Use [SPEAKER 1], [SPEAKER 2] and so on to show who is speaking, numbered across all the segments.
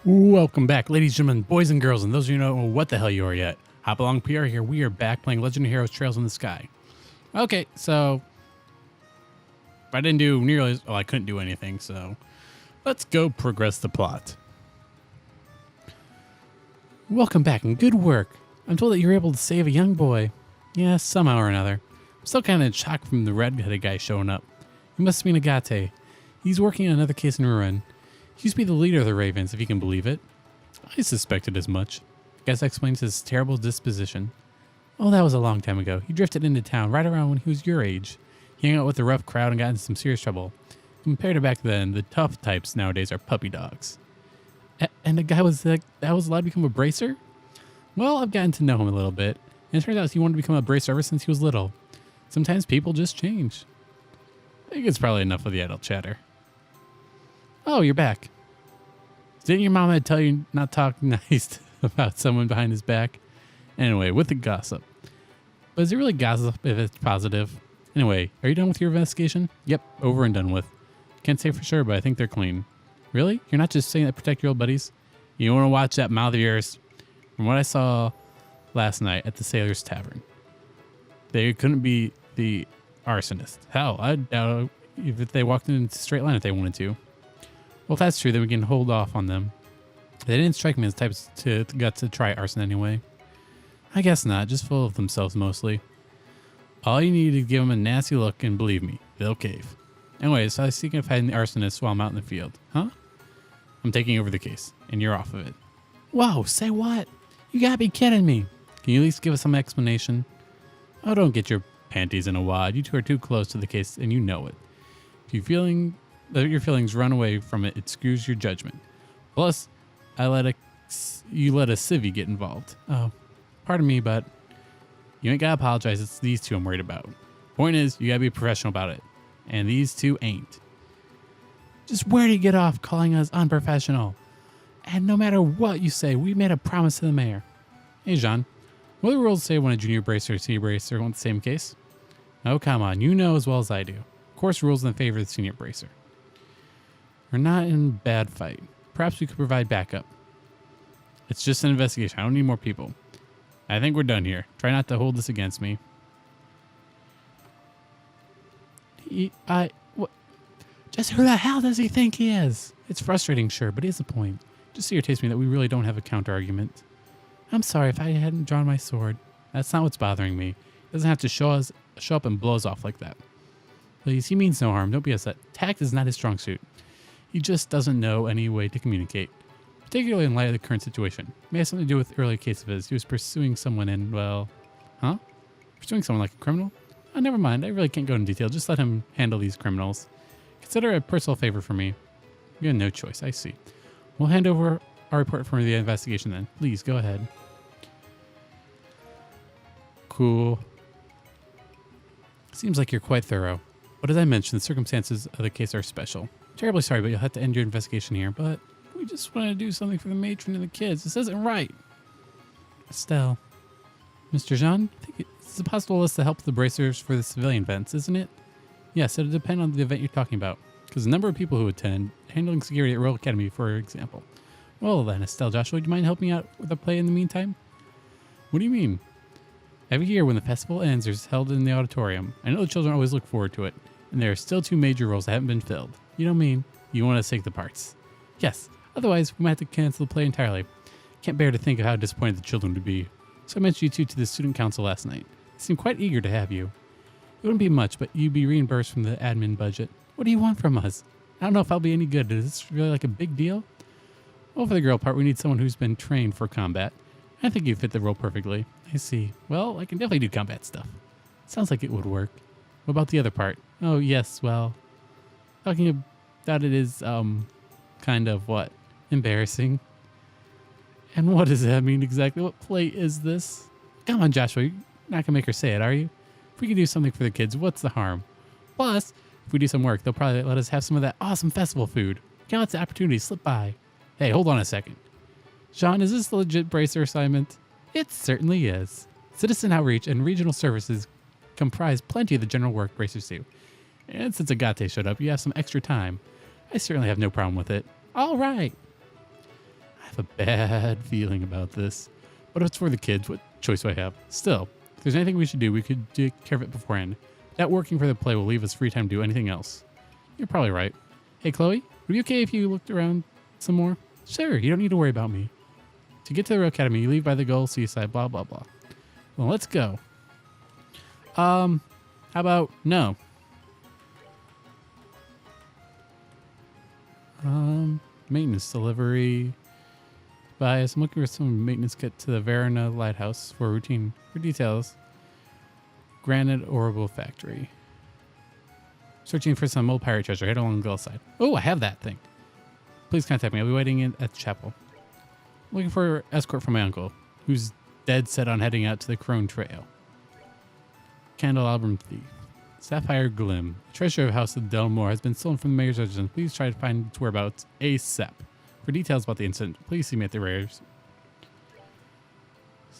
[SPEAKER 1] Welcome back, ladies, gentlemen, boys and girls, and those of you who don't know what the hell you are yet. Hopalong PR here. We are back playing Legendary Heroes Trails in the Sky. Okay, so I didn't do nearly as well. I couldn't do anything, so let's go progress the plot. Welcome back, and good work. I'm told that you were able to save a young boy. Yeah, somehow or another. I'm still kind of in shock from the red-headed guy showing up. He must have been Agate. He's working on another case in Ruin. He used to be the leader of the Ravens, if you can believe it. I suspected as much. I guess that explains his terrible disposition. Oh, that was a long time ago. He drifted into town right around when he was your age. He hung out with the rough crowd and got into some serious trouble. Compared to back then, the tough types nowadays are puppy dogs. And the guy was that was allowed to become a bracer? Well, I've gotten to know him a little bit, and it turns out he wanted to become a bracer ever since he was little. Sometimes people just change. I think it's probably enough of the adult chatter. Oh, you're back. Didn't your mama tell you not to talk nice about someone behind his back? Anyway, with the gossip. But is it really gossip if it's positive? Anyway, are you done with your investigation? Yep, over and done with. Can't say for sure, but I think they're clean. Really? You're not just saying that to protect your old buddies? You want to watch that mouth of yours? From what I saw last night at the Sailor's Tavern, they couldn't be the arsonist. Hell, I doubt if they walked in a straight line if they wanted to. Well, if that's true, then we can hold off on them. They didn't strike me as types to got to try arson anyway. I guess not, just full of themselves mostly. All you need is give them a nasty look, and believe me, they'll cave. Anyways, so I was seeking to find the arsonist while I'm out in the field. Huh? I'm taking over the case, and you're off of it. Whoa, say what? You gotta be kidding me. Can you at least give us some explanation? Oh, don't get your panties in a wad. You two are too close to the case, and you know it. If you're feeling... let your feelings run away from it, it screws your judgment. Plus, you let a civvy get involved. Oh, pardon me, but you ain't gotta apologize. It's these two I'm worried about. Point is, you gotta be professional about it. And these two ain't. Just where do you get off calling us unprofessional? And no matter what you say, we made a promise to the mayor. Hey, Jean. What do the rules say when a junior bracer or senior bracer want the same case? Oh, come on. You know as well as I do. Of course, rules in favor of the senior bracer. We're not in a bad fight. Perhaps we could provide backup. It's just an investigation. I don't need more people. I think we're done here. Try not to hold this against me. Just who the hell does he think he is? It's frustrating, sure, but he has a point. Just irritates me that we really don't have a counter-argument. I'm sorry if I hadn't drawn my sword. That's not what's bothering me. He doesn't have to show up and blow us off like that. Please, he means no harm. Don't be upset. Tact is not his strong suit. He just doesn't know any way to communicate, particularly in light of the current situation. It may have something to do with the earlier case of his. He was pursuing someone in, well... Huh? Pursuing someone like a criminal? Oh, never mind. I really can't go into detail. Just let him handle these criminals. Consider it a personal favor for me. You have no choice. I see. We'll hand over our report for the investigation then. Please, go ahead. Cool. Seems like you're quite thorough. But as I mentioned, the circumstances of the case are special. Terribly sorry, but you'll have to end your investigation here. But we just want to do something for the matron and the kids. This isn't right. Estelle. Mr. Jean, I think it's possible to help the bracers for the civilian events, isn't it? Yes, it'll depend on the event you're talking about. Because the number of people who attend, handling security at Royal Academy, for example. Well then, Estelle, Joshua, would you mind helping me out with a play in the meantime? What do you mean? Every year when the festival ends, it's held in the auditorium. I know the children always look forward to it. And there are still 2 major roles that haven't been filled. You don't mean you want us to take the parts? Yes, otherwise we might have to cancel the play entirely. Can't bear to think of how disappointed the children would be. So I mentioned you two to the student council last night. They seemed quite eager to have you. It wouldn't be much, but you'd be reimbursed from the admin budget. What do you want from us? I don't know if I'll be any good. Is this really like a big deal? Well, for the girl part, we need someone who's been trained for combat. I think you fit the role perfectly. I see. Well, I can definitely do combat stuff. Sounds like it would work. What about the other part? Oh, yes, well, talking about it is, kind of what? Embarrassing. And what does that mean exactly? What play is this? Come on, Joshua, you're not gonna make her say it, are you? If we can do something for the kids, what's the harm? Plus, if we do some work, they'll probably let us have some of that awesome festival food. Can't let the opportunity slip by. Hey, hold on a second. Sean, is this a legit bracer assignment? It certainly is. Citizen outreach and regional services comprise plenty of the general work bracers do. And since Agate showed up, you have some extra time. I certainly have no problem with it. All right. have a bad feeling about this. But if it's for the kids, what choice do I have? Still, if there's anything we should do, we could take care of it beforehand. That working for the play will leave us free time to do anything else. You're probably right. Hey, Chloe, would it be okay if you looked around some more? Sure, you don't need to worry about me. To get to the academy, you leave by the Gull Seaside, blah, blah, blah. Well, let's go. How about no? Maintenance delivery. Bias. I'm looking for some maintenance kit to the Verona Lighthouse for routine. For details, Granite Orbital Factory. Searching for some old pirate treasure. Head along the Gull side. Oh, I have that thing. Please contact me. I'll be waiting at the chapel. I'm looking for escort from my uncle, who's dead set on heading out to the Crone Trail. Candelabrum Thief. Sapphire Glim. The treasure of House of Delmore has been stolen from the mayor's residence. Please try to find its whereabouts ASAP. For details about the incident, please see me at the rares.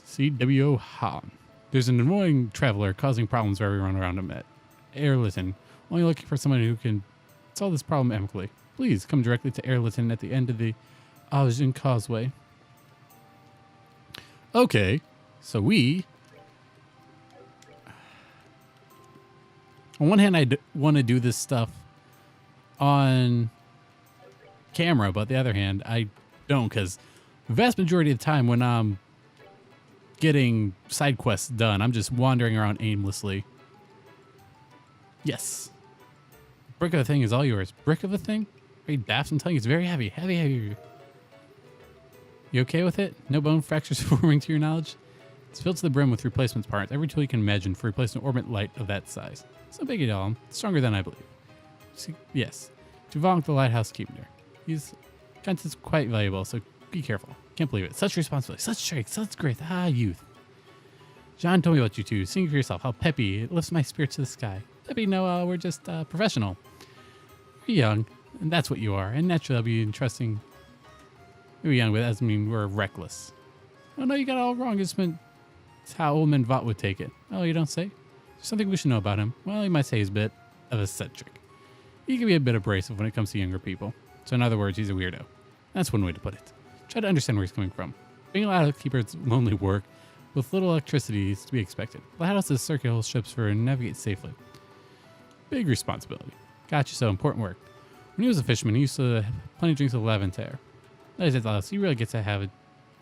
[SPEAKER 1] C.W. Han. There's an annoying traveler causing problems for everyone around him at Airliton. Only looking for someone who can solve this problem amicably. Please come directly to Airliton at the end of the Aujin Causeway. Okay, so we... On one hand, I want to do this stuff on camera, but the other hand, I don't, because the vast majority of the time when I'm getting side quests done, I'm just wandering around aimlessly. Yes. Brick of the thing is all yours. Brick of the thing? Are you daft? I'm telling you, it's very heavy. Heavy, heavy. You okay with it? No bone fractures forming to your knowledge? It's filled to the brim with replacement parts. Every tool you can imagine for replacing an orbit light of that size. It's no big at all. It's stronger than I believe. Yes. Duvalk the lighthouse keeper. He's content's quite valuable, so be careful. Can't believe it. Such responsibility, such strength, such grace. Ah, youth. John told me about you two. Sing for yourself. How peppy. It lifts my spirits to the sky. Peppy, no, we're just professional. You're young, and that's what you are. And naturally, I'll be entrusting. You're young, but that doesn't mean we're reckless. Oh, no, you got it all wrong. It's how old man Vought would take it. Oh, you don't say? There's something we should know about him. Well, you might say he's a bit of eccentric. He can be a bit abrasive when it comes to younger people. So in other words, he's a weirdo. That's one way to put it. Try to understand where he's coming from. Being a lighthouse is lonely work with little electricity is to be expected. Lighthouses circle ships for and navigate safely. Big responsibility. Gotcha, so important work. When he was a fisherman, he used to have plenty of drinks of Levanter. That is at he really gets to have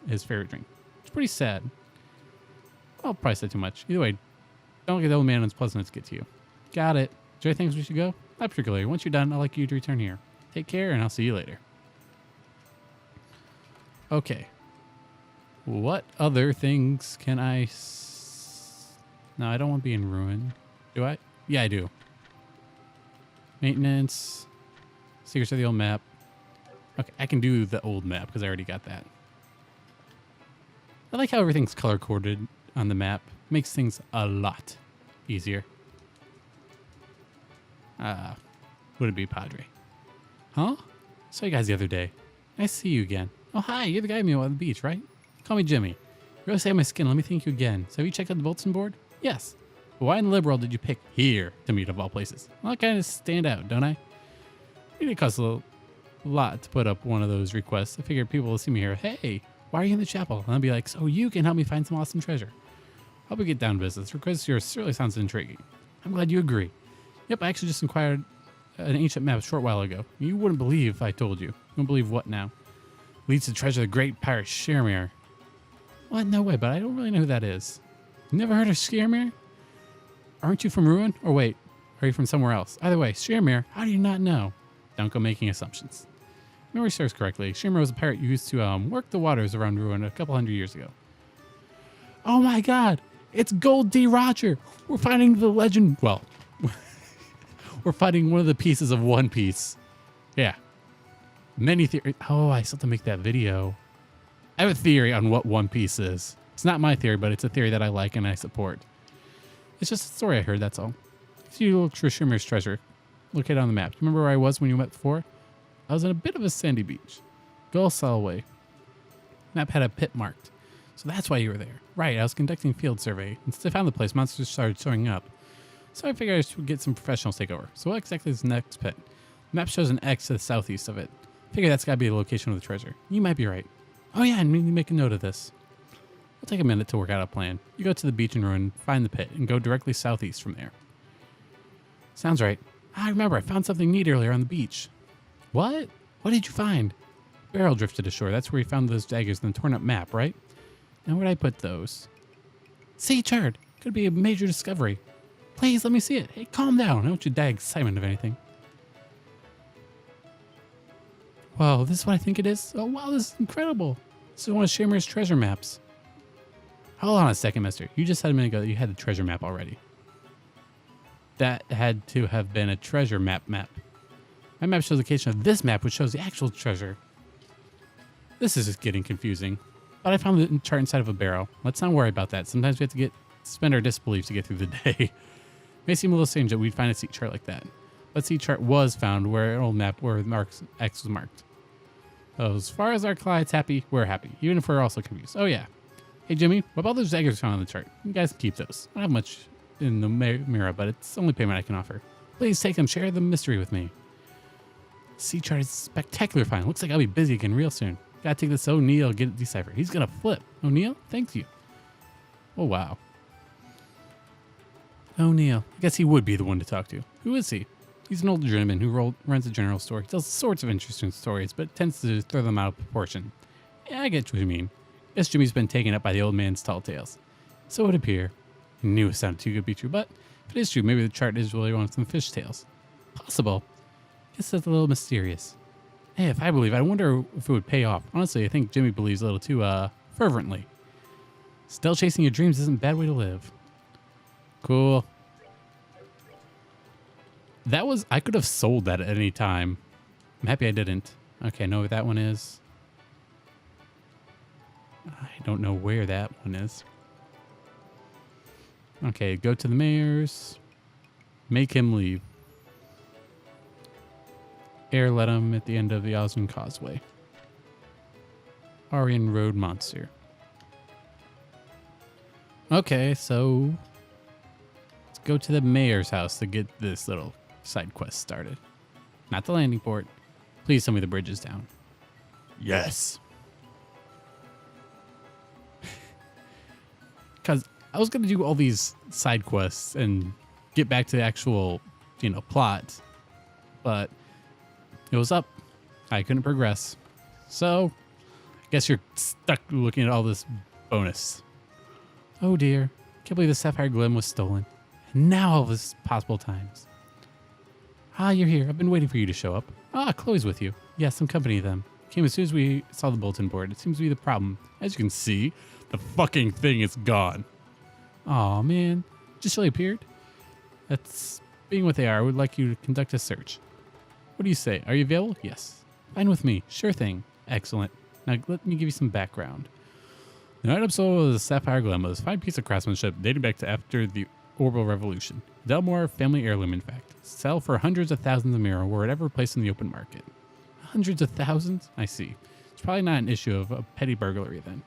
[SPEAKER 1] his favorite drink. It's pretty sad. I'll probably say too much. Either way, don't get the old man and his pleasantness get to you. Got it. Do you think we should go? Not particularly. Once you're done, I'd like you to return here. Take care, and I'll see you later. Okay. What other things can I... No, I don't want to be in ruin. Do I? Yeah, I do. Maintenance. Secrets of the old map. Okay, I can do the old map because I already got that. I like how everything's color-coded on the map. Makes things a lot easier. Would it be Padre? Huh? Saw you guys the other day. Nice to see you again. Oh, hi, you're the guy I met on the beach, right? Call me Jimmy. You really saved my skin. Let me thank you again. So have you checked out the bulletin board? Yes. But why in the liberal did you pick here to meet of all places? Well, I kind of stand out, don't I? It costs a lot to put up one of those requests. I figured people will see me here. Hey, why are you in the chapel? And I'll be like, so you can help me find some awesome treasure. I'll be get down to business. Request yours certainly sounds intriguing. I'm glad you agree. Yep, I actually just inquired an ancient map a short while ago. You wouldn't believe if I told you. You wouldn't believe what now? Leads to the treasure of the great pirate Shermere. What? No way, but I don't really know who that is. You never heard of Shermere? Aren't you from Ruin? Or wait, are you from somewhere else? Either way, Shermere, how do you not know? Don't go making assumptions. If memory serves correctly, Shermere was a pirate used to work the waters around Ruin a couple hundred years ago. Oh my god! It's Gold D. Roger! We're finding the legend... Well, we're finding one of the pieces of One Piece. Yeah. Many theories... Oh, I still have to make that video. I have a theory on what One Piece is. It's not my theory, but it's a theory that I like and I support. It's just a story I heard, that's all. If you look for Shimmer's treasure, look it on the map. Do you remember where I was when you met before? I was on a bit of a sandy beach. Gull Salway. Map had a pit marked. So that's why you were there. Right, I was conducting a field survey. Once I found the place, monsters started showing up. So I figured I should get some professionals to take over. So what exactly is the next pit? The map shows an X to the southeast of it. I figure that's got to be the location of the treasure. You might be right. Oh yeah, I need to make a note of this. We'll take a minute to work out a plan. You go to the beach and ruin, find the pit, and go directly southeast from there. Sounds right. I remember I found something neat earlier on the beach. What? What did you find? Barrel drifted ashore. That's where he found those daggers in the torn up map, right? Now where'd I put those? Sea chart. Could be a major discovery. Please let me see it. Hey, calm down. I don't you die excitement of anything. Wow, this is what I think it is? Oh wow, this is incredible. This is one of Shamer's treasure maps. Hold on a second, mister. You just said a minute ago that you had the treasure map already. That had to have been a treasure map. My map shows the location of this map, which shows the actual treasure. This is just getting confusing. But I found the chart inside of a barrel. Let's not worry about that. Sometimes we have to suspend our disbelief to get through the day. May seem a little strange that we'd find a sea chart like that. But sea chart was found where an old map where X was marked. So as far as our client's happy, we're happy. Even if we're also confused. Oh yeah. Hey Jimmy, what about those daggers found on the chart? You guys can keep those. I don't have much in the mirror, but it's the only payment I can offer. Please take them. Share the mystery with me. Sea chart is spectacular find. Looks like I'll be busy again real soon. Gotta take this to O'Neill, get it deciphered. He's gonna flip. O'Neill? Thank you. Oh, wow. O'Neill. I guess he would be the one to talk to. Who is he? He's an older gentleman who runs a general store. He tells sorts of interesting stories, but tends to throw them out of proportion. Yeah, I get what you mean. Guess Jimmy's been taken up by the old man's tall tales. So it would appear. I knew it sounded too good to be true, but if it is true, maybe the chart is really one of some fish tales. Possible. Guess that's a little mysterious. Hey, if I believe, I wonder if it would pay off. Honestly, I think Jimmy believes a little too, fervently. Still chasing your dreams isn't a bad way to live. Cool. That was, I could have sold that at any time. I'm happy I didn't. Okay, I know what that one is. I don't know where that one is. Okay, go to the mayor's. Make him leave. Air let him at the end of the Osmond Causeway. Aryan Road Monster. Okay, so let's go to the mayor's house to get this little side quest started. Not the landing port. Please tell me the bridge is down. Yes. Because I was going to do all these side quests and get back to the actual, plot. But it was up. I couldn't progress. So I guess you're stuck looking at all this bonus. Oh dear. Can't believe the Sapphire Gem was stolen. And now all this possible times. Ah, you're here. I've been waiting for you to show up. Ah, Chloe's with you. Yes, I'm company of them. Came as soon as we saw the bulletin board. It seems to be the problem. As you can see, the fucking thing is gone. Aw, man. Just really appeared? That's being what they are. I would like you to conduct a search. What do you say? Are you available? Yes. Fine with me. Sure thing. Excellent. Now let me give you some background. The item sold was a Sapphire Gem, a fine piece of craftsmanship dating back to after the Orbital Revolution. Delmore family heirloom, in fact. Sell for hundreds of thousands of mirror were it ever placed in the open market. Hundreds of thousands? I see. It's probably not an issue of a petty burglary then.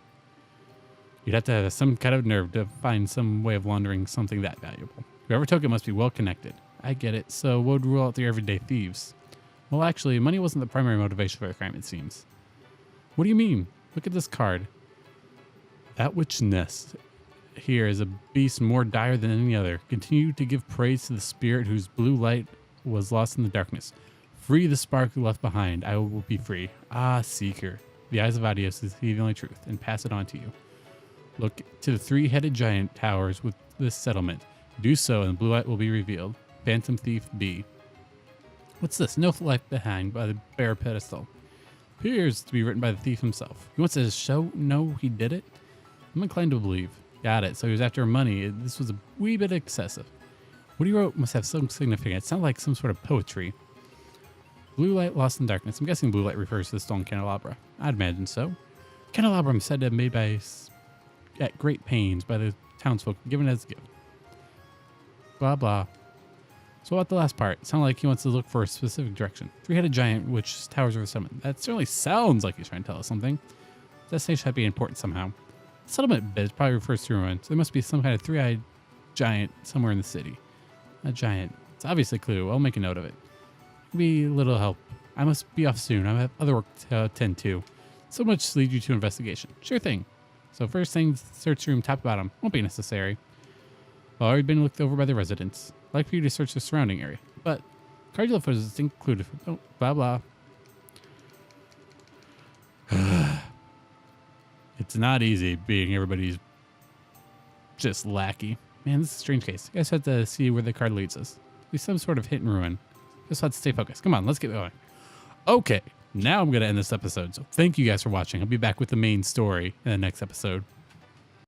[SPEAKER 1] You'd have to have some kind of nerve to find some way of laundering something that valuable. Whoever took it must be well connected. I get it. So what would rule out the everyday thieves? Well, actually, money wasn't the primary motivation for the crime, it seems. What do you mean? Look at this card. That which nests here is a beast more dire than any other. Continue to give praise to the spirit whose blue light was lost in the darkness. Free the spark left behind. I will be free. Ah, seeker. The eyes of Adios is the only truth, and pass it on to you. Look to the three-headed giant towers with this settlement. Do so, and the blue light will be revealed. Phantom Thief B. What's this? No life behind by the bare pedestal. Appears to be written by the thief himself. He wants to know he did it? I'm inclined to believe. Got it. So he was after money. This was a wee bit excessive. What he wrote must have some significance. It sounded like some sort of poetry. Blue light lost in darkness. I'm guessing blue light refers to the stone candelabra. I'd imagine so. Candelabra said to have made at great pains by the townsfolk, given as a gift. Blah, blah. So about the last part, it sounded like he wants to look for a specific direction. Three-headed giant, which towers over the settlement. That certainly sounds like he's trying to tell us something. Destination should be important somehow. The settlement bit probably refers to ruins. There must be some kind of three-eyed giant somewhere in the city. A giant. It's obviously a clue. I'll make a note of it. Be a little help. I must be off soon. I have other work to attend to. So much lead you to investigation. Sure thing. So first things, search room top to bottom. Won't be necessary. Well, already been looked over by the residents. I'd like for you to search the surrounding area. But cardula photos is included. Oh, blah, blah. It's not easy being everybody's just lackey. Man, this is a strange case. You guys have to see where the card leads us. There's some sort of hit and ruin. Just have to stay focused. Come on, let's get going. Okay, now I'm going to end this episode. So thank you guys for watching. I'll be back with the main story in the next episode.